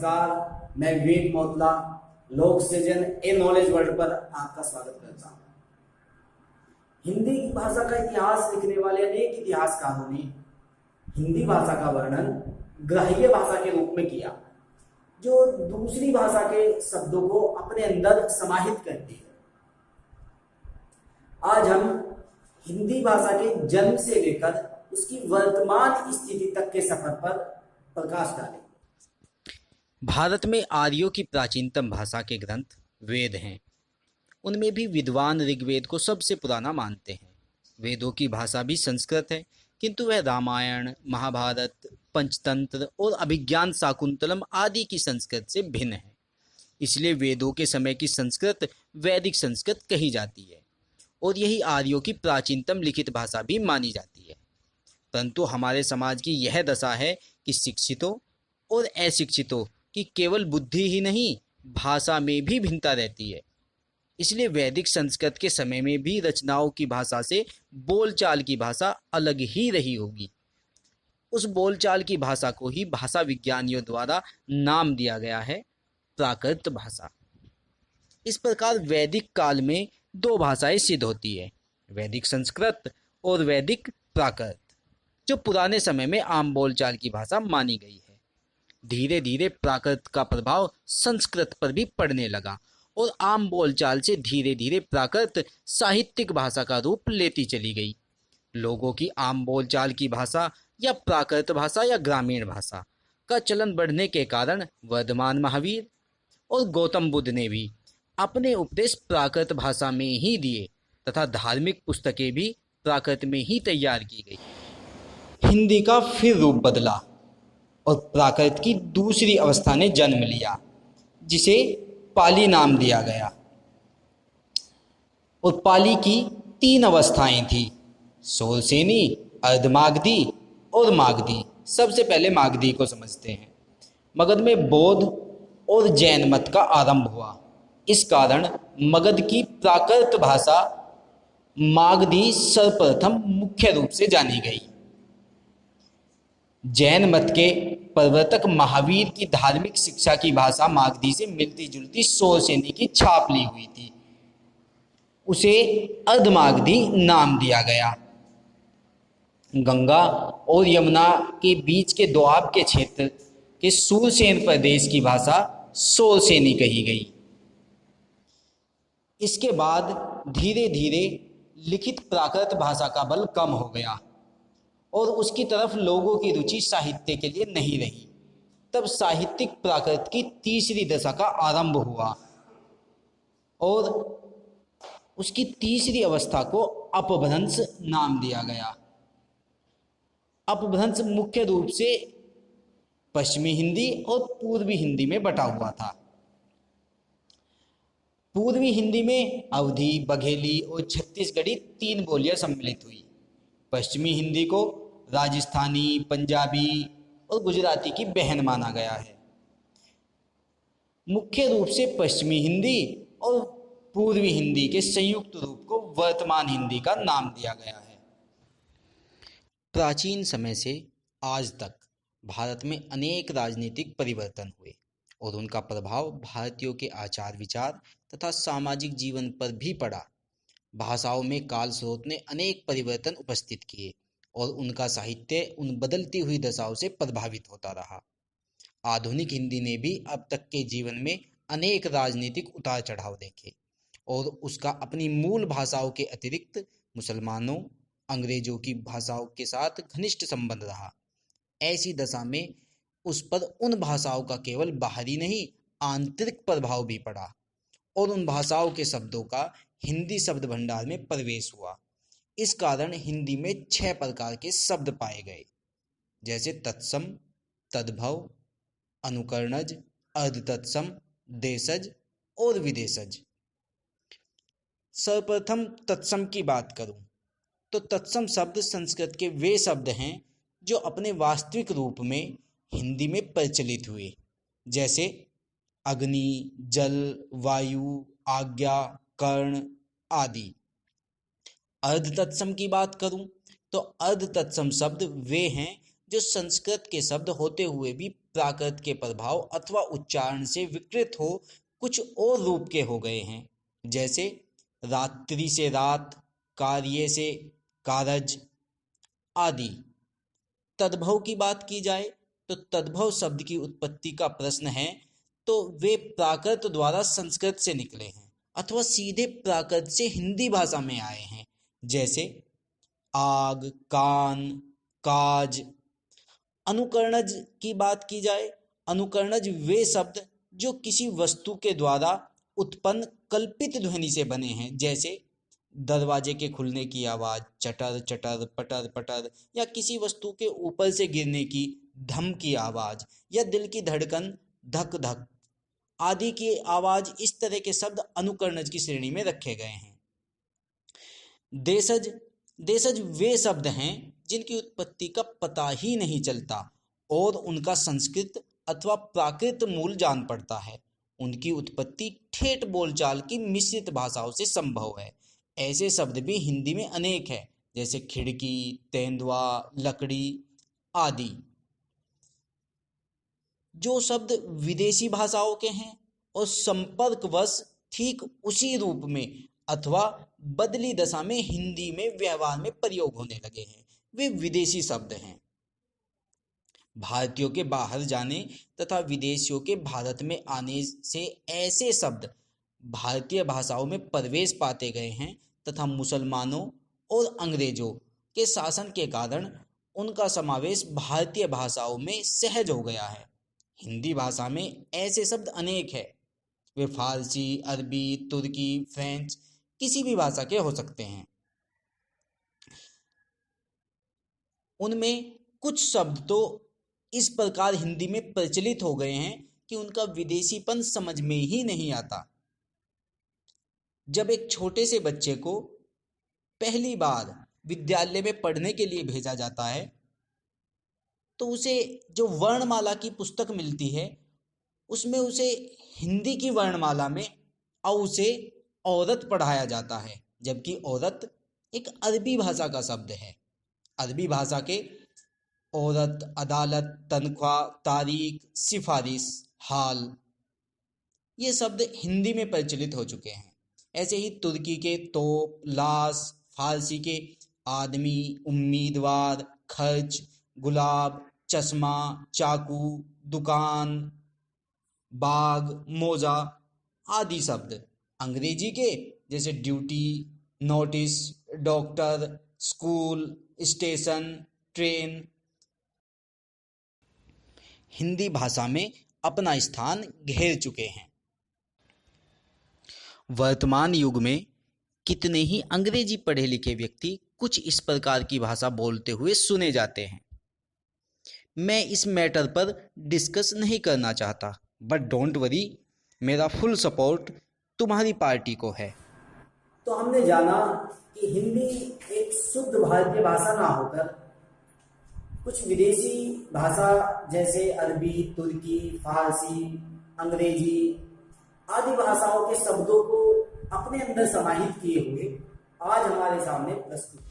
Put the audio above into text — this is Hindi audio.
नमस्कार, मैं विवेक मोतला लोक सृजन ए नॉलेज वर्ल्ड पर आपका स्वागत करता हूँ। हिंदी भाषा का इतिहास लिखने वाले अनेक इतिहासकारों ने हिंदी भाषा का वर्णन ग्राह्य भाषा के रूप में किया, जो दूसरी भाषा के शब्दों को अपने अंदर समाहित करती है। आज हम हिंदी भाषा के जन्म से लेकर उसकी वर्तमान स्थिति तक के सफर पर प्रकाश डालेंगे। भारत में आर्यों की प्राचीनतम भाषा के ग्रंथ वेद हैं। उनमें भी विद्वान ऋग्वेद को सबसे पुराना मानते हैं। वेदों की भाषा भी संस्कृत है, किंतु वह रामायण, महाभारत, पंचतंत्र और अभिज्ञान शाकुंतलम आदि की संस्कृत से भिन्न है। इसलिए वेदों के समय की संस्कृत वैदिक संस्कृत कही जाती है और यही आर्यों की प्राचीनतम लिखित भाषा भी मानी जाती है। परंतु हमारे समाज की यह दशा है कि शिक्षितों और अशिक्षितों कि केवल बुद्धि ही नहीं, भाषा में भी भिन्नता रहती है। इसलिए वैदिक संस्कृत के समय में भी रचनाओं की भाषा से बोलचाल की भाषा अलग ही रही होगी। उस बोलचाल की भाषा को ही भाषा विज्ञानियों द्वारा नाम दिया गया है, प्राकृत भाषा। इस प्रकार वैदिक काल में दो भाषाएं सिद्ध होती है, वैदिक संस्कृत और वैदिक प्राकृत, जो पुराने समय में आम बोलचाल की भाषा मानी गई है। धीरे धीरे प्राकृत का प्रभाव संस्कृत पर भी पड़ने लगा और आम बोलचाल से धीरे धीरे प्राकृत साहित्यिक भाषा का रूप लेती चली गई। लोगों की आम बोलचाल की भाषा या प्राकृत भाषा या ग्रामीण भाषा का चलन बढ़ने के कारण वर्धमान महावीर और गौतम बुद्ध ने भी अपने उपदेश प्राकृत भाषा में ही दिए तथा धार्मिक पुस्तकें भी प्राकृत में ही तैयार की गई। हिंदी का फिर रूप बदला और प्राकृत की दूसरी अवस्था ने जन्म लिया, जिसे पाली नाम दिया गया। और पाली की तीन अवस्थाएं थी, शोरसेनी, अर्धमागधी और मागधी। सबसे पहले मागधी को समझते हैं। मगध में बौद्ध और जैन मत का आरंभ हुआ। इस कारण मगध की प्राकृत भाषा मागधी सर्वप्रथम मुख्य रूप से जानी गई। जैन मत के प्रवर्तक महावीर की धार्मिक शिक्षा की भाषा मागधी से मिलती जुलती शोरसेनी की छाप ली हुई थी, उसे अर्धमागधी नाम दिया गया। गंगा और यमुना के बीच के दोआब के क्षेत्र के शूरसेन प्रदेश की भाषा शोरसेनी कही गई। इसके बाद धीरे धीरे लिखित प्राकृत भाषा का बल कम हो गया और उसकी तरफ लोगों की रुचि साहित्य के लिए नहीं रही। तब साहित्यिक प्राकृत की तीसरी दशा का आरंभ हुआ और उसकी तीसरी अवस्था को अपभ्रंश नाम दिया गया। अपभ्रंश मुख्य रूप से पश्चिमी हिंदी और पूर्वी हिंदी में बटा हुआ था। पूर्वी हिंदी में अवधी, बघेली और छत्तीसगढ़ी तीन बोलियां सम्मिलित हुई। पश्चिमी हिंदी को राजस्थानी, पंजाबी और गुजराती की बहन माना गया है। मुख्य रूप से पश्चिमी हिंदी और पूर्वी हिंदी के संयुक्त रूप को वर्तमान हिंदी का नाम दिया गया है। प्राचीन समय से आज तक भारत में अनेक राजनीतिक परिवर्तन हुए और उनका प्रभाव भारतीयों के आचार विचार तथा सामाजिक जीवन पर भी पड़ा। भाषाओं में काल स्रोत ने अनेक परिवर्तन उपस्थित किए और उनका साहित्य उन बदलती हुई दशाओं से प्रभावित होता रहा। आधुनिक हिंदी ने भी अब तक के जीवन में अनेक राजनीतिक उतार चढ़ाव देखे और उसका अपनी मूल भाषाओं के अतिरिक्त मुसलमानों, अंग्रेजों की भाषाओं के साथ घनिष्ठ संबंध रहा। ऐसी दशा में उस पर उन भाषाओं का केवल बाहरी नहीं, आंतरिक प्रभाव भी पड़ा और उन भाषाओं के शब्दों का हिंदी शब्द भंडार में प्रवेश हुआ। इस कारण हिंदी में 6 प्रकार के शब्द पाए गए, जैसे तत्सम, तद्भव, अनुकरणज, अर्धतत्सम, देशज और विदेशज। सर्वप्रथम तत्सम की बात करूं तो तत्सम शब्द संस्कृत के वे शब्द हैं जो अपने वास्तविक रूप में हिंदी में प्रचलित हुए, जैसे अग्नि, जल, वायु, आज्ञा, कर्ण आदि। अर्ध तत्सम की बात करूं तो अर्ध तत्सम शब्द वे हैं जो संस्कृत के शब्द होते हुए भी प्राकृत के प्रभाव अथवा उच्चारण से विकृत हो कुछ और रूप के हो गए हैं, जैसे रात्रि से रात, कार्य से कारज आदि। तद्भव की बात की जाए तो तद्भव शब्द की उत्पत्ति का प्रश्न है तो वे प्राकृत द्वारा संस्कृत से निकले हैं अथवा सीधे प्राकृत से हिंदी भाषा में आए हैं, जैसे आग, कान, काज। अनुकरणज की बात की जाए, अनुकरणज वे शब्द जो किसी वस्तु के द्वारा उत्पन्न कल्पित ध्वनि से बने हैं, जैसे दरवाजे के खुलने की आवाज, चटर चटर, पटर पटर, या किसी वस्तु के ऊपर से गिरने की धम की आवाज, या दिल की धड़कन धक धक आदि की आवाज। इस तरह के शब्द अनुकरणज की श्रेणी में रखे गए हैं। देशज, देशज वे शब्द हैं जिनकी उत्पत्ति का पता ही नहीं चलता और उनका संस्कृत अथवा प्राकृत मूल जान पड़ता है। उनकी उत्पत्ति ठेठ बोलचाल की मिश्रित भाषाओं से संभव है। ऐसे शब्द भी हिंदी में अनेक हैं, जैसे खिड़की, तेंदुआ, लकड़ी आदि। जो शब्द विदेशी भाषाओं के हैं और संपर्कवश ठीक उसी रूप में अथवा बदली दशा में हिंदी में व्यवहार में प्रयोग होने लगे हैं, वे विदेशी शब्द हैं। भारतीयों के बाहर जाने तथा विदेशियों के भारत में आने से ऐसे शब्द भारतीय भाषाओं में प्रवेश पाते गए हैं तथा मुसलमानों और अंग्रेजों के शासन के कारण उनका समावेश भारतीय भाषाओं में सहज हो गया है। हिंदी भाषा में ऐसे शब्द अनेक हैं, वे फारसी, अरबी, तुर्की, फ्रेंच किसी भी भाषा के हो सकते हैं। उनमें कुछ शब्द तो इस प्रकार हिंदी में प्रचलित हो गए हैं कि उनका विदेशीपन समझ में ही नहीं आता। जब एक छोटे से बच्चे को पहली बार विद्यालय में पढ़ने के लिए भेजा जाता है तो उसे जो वर्णमाला की पुस्तक मिलती है उसमें उसे हिंदी की वर्णमाला में और उसे औरत पढ़ाया जाता है, जबकि औरत एक अरबी भाषा का शब्द है। अरबी भाषा के औरत, अदालत, तनख्वाह, तारीख, सिफारिश, हाल ये शब्द हिंदी में प्रचलित हो चुके हैं। ऐसे ही तुर्की के तोप, लाश, फारसी के आदमी, उम्मीदवार, खर्च, गुलाब, चश्मा, चाकू, दुकान, बाग, मोजा आदि शब्द अंग्रेजी के जैसे duty, notice, doctor, school, station, train Hindi भाषा में अपना स्थान घेर चुके हैं। वर्तमान युग में कितने ही अंग्रेजी पढ़े लिखे व्यक्ति कुछ इस प्रकार की भाषा बोलते हुए सुने जाते हैं। मैं इस मैटर पर डिस्कस नहीं करना चाहता, बट डोंट वरी, मेरा फुल सपोर्ट तुम्हारी पार्टी को है। तो हमने जाना कि हिंदी एक शुद्ध भारतीय भाषा ना होकर कुछ विदेशी भाषा जैसे अरबी, तुर्की, फारसी, अंग्रेजी आदि भाषाओं के शब्दों को अपने अंदर समाहित किए हुए आज हमारे सामने प्रस्तुत